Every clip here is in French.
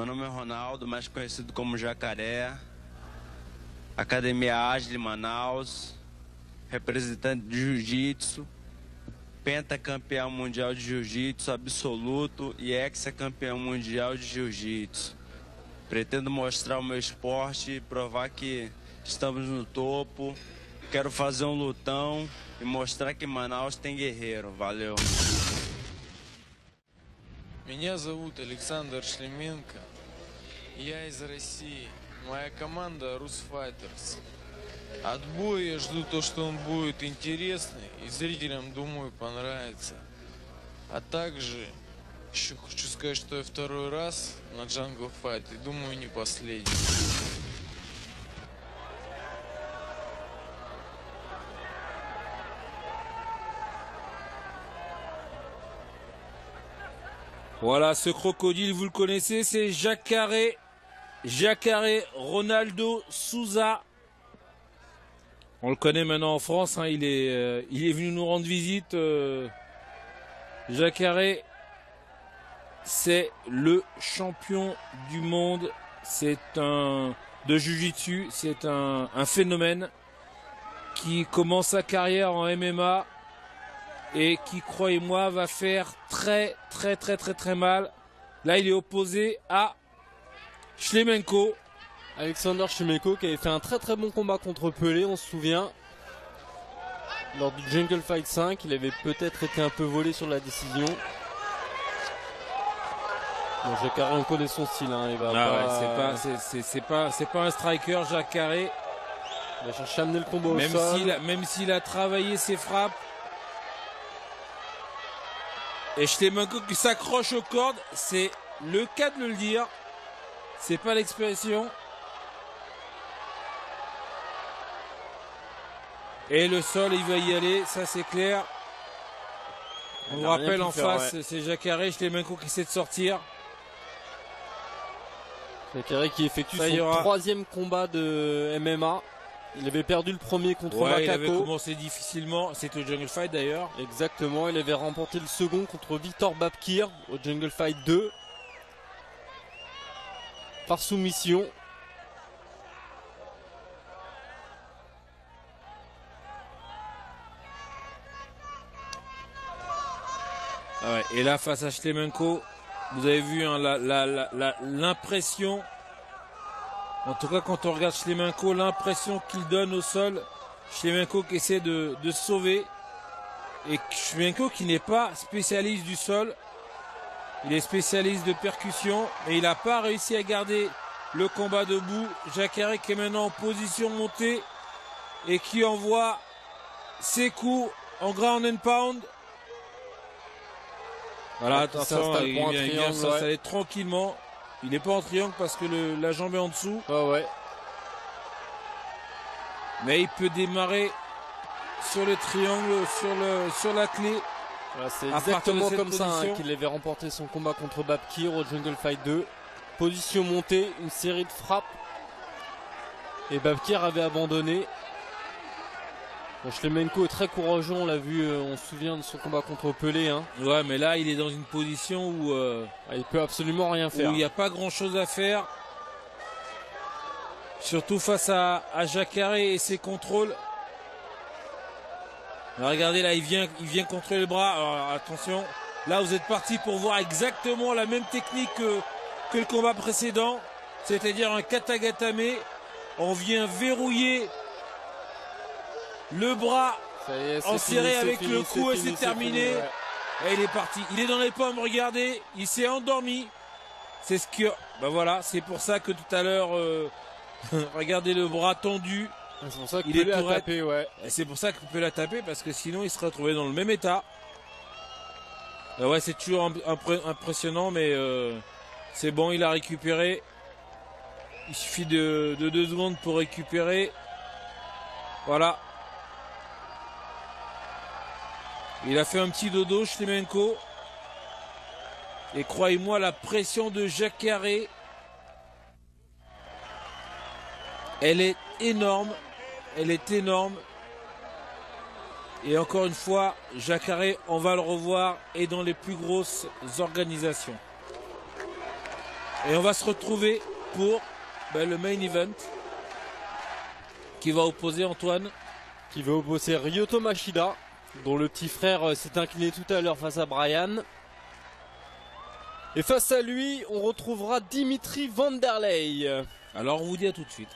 Meu nome é Ronaldo, mais conhecido como Jacaré. Academia Ágil, Manaus. Representante de Jiu-Jitsu. Pentacampeão mundial de Jiu-Jitsu absoluto e ex-campeão mundial de Jiu-Jitsu. Pretendo mostrar o meu esporte e provar que estamos no topo. Quero fazer um lutão e mostrar que Manaus tem guerreiro. Valeu. Меня зовут Александр Шлеменко. Я из России. Моя команда Rus Fighters. От боя я жду то, что он будет интересный и зрителям, думаю, понравится. А также еще хочу сказать, что я второй раз на Jungle Fight и думаю, не последний. Voilà, ce crocodile, vous le connaissez, c'est Jacare Ronaldo Souza. On le connaît maintenant en France, hein, il est venu nous rendre visite. Jacare, c'est le champion du monde. De Jiu-Jitsu, c'est un phénomène qui commence sa carrière en MMA et qui, croyez-moi, va faire très mal. Là, il est opposé à Шлеменко. Alexander Шлеменко qui avait fait un très bon combat contre Pelé, on se souvient. Lors du Jungle Fight 5, il avait peut-être été un peu volé sur la décision. Bon, Jacare, on connaît son style, hein, il va c'est pas un striker, Jacare. Il va chercher à amener le combat au sol. Même s'il a travaillé ses frappes. Et Шлеменко qui s'accroche aux cordes, c'est le cas de le dire. C'est pas l'expression. Et le sol, il va y aller, ça c'est clair. On vous rappelle en face, ouais. C'est Jacare, Шлеменко qui essaie de sortir. Jacare qui effectue son troisième combat de MMA. Il avait perdu le premier contre Macaco. Il avait commencé difficilement, c'était au Jungle Fight d'ailleurs. Exactement, il avait remporté le second contre Victor Babkir au Jungle Fight 2. Par soumission. Ah ouais, et là face à Шлеменко, vous avez vu hein, l'impression, en tout cas quand on regarde Шлеменко, l'impression qu'il donne au sol. Шлеменко qui essaie de sauver, et Шлеменко qui n'est pas spécialiste du sol, il est spécialiste de percussion, mais il n'a pas réussi à garder le combat debout. Jacare qui est maintenant en position montée et qui envoie ses coups en ground and pound. Voilà, attention, il vient s'installer tranquillement. Il n'est pas en triangle parce que la jambe est en dessous. Ah ouais. Mais il peut démarrer sur le triangle, sur la clé. Voilà, c'est exactement comme ça hein, qu'il avait remporté son combat contre Babkir au Jungle Fight 2. Position montée, une série de frappes. Et Babkir avait abandonné. Bon, Шлеменко est très courageux, on l'a vu, on se souvient de son combat contre Pelé. Hein. Ouais, mais là, il est dans une position où il peut absolument rien faire. Où il n'y a pas grand-chose à faire. Surtout face à Jacare et ses contrôles. Alors, regardez, là, il vient contrôler le bras. Alors, attention, là, vous êtes parti pour voir exactement la même technique que le combat précédent. C'est-à-dire un katagatame. On vient verrouiller le bras enserré avec le cou et c'est terminé. Et il est parti. Il est dans les pommes, regardez. Il s'est endormi. C'est ce que... Ben voilà, c'est pour ça que tout à l'heure... regardez le bras tendu. C'est pour ça qu'il peut la taper, ouais. C'est pour ça qu'il peut la taper parce que sinon il se retrouverait dans le même état. Ouais, c'est toujours impressionnant, mais c'est bon, il a récupéré. Il suffit de 2 secondes pour récupérer. Voilà. Il a fait un petit dodo, Шлеменко. Et croyez-moi, la pression de Jacare, elle est énorme. Elle est énorme. Et encore une fois, Jacare, on va le revoir, est dans les plus grosses organisations. Et on va se retrouver pour le main event qui va opposer Antoine. Qui va opposer Ryoto Machida, dont le petit frère s'est incliné tout à l'heure face à Brian. Et face à lui, on retrouvera Dimitri Vanderlei. Alors on vous dit à tout de suite.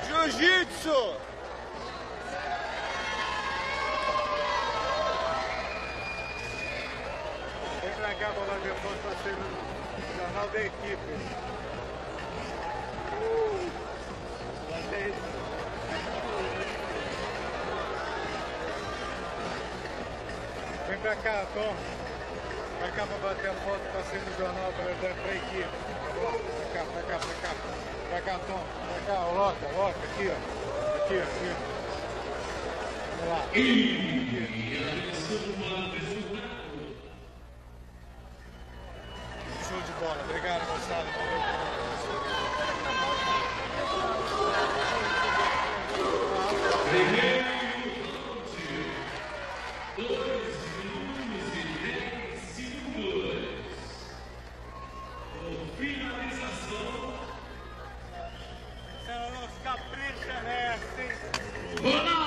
Jiu-Jitsu! Vem pra cá pra fazer o jornal da equipe. Vem pra cá, Tom. Pra cá pra bater a foto, tá sendo o jornal pra equipe. Pra cá, pra cá, pra cá. Pra cá, Tom. Pra cá, Loca, aqui, ó. Aqui, aqui. Vamos lá. Show de bola. Obrigado, moçada. Capricha nessa, hein?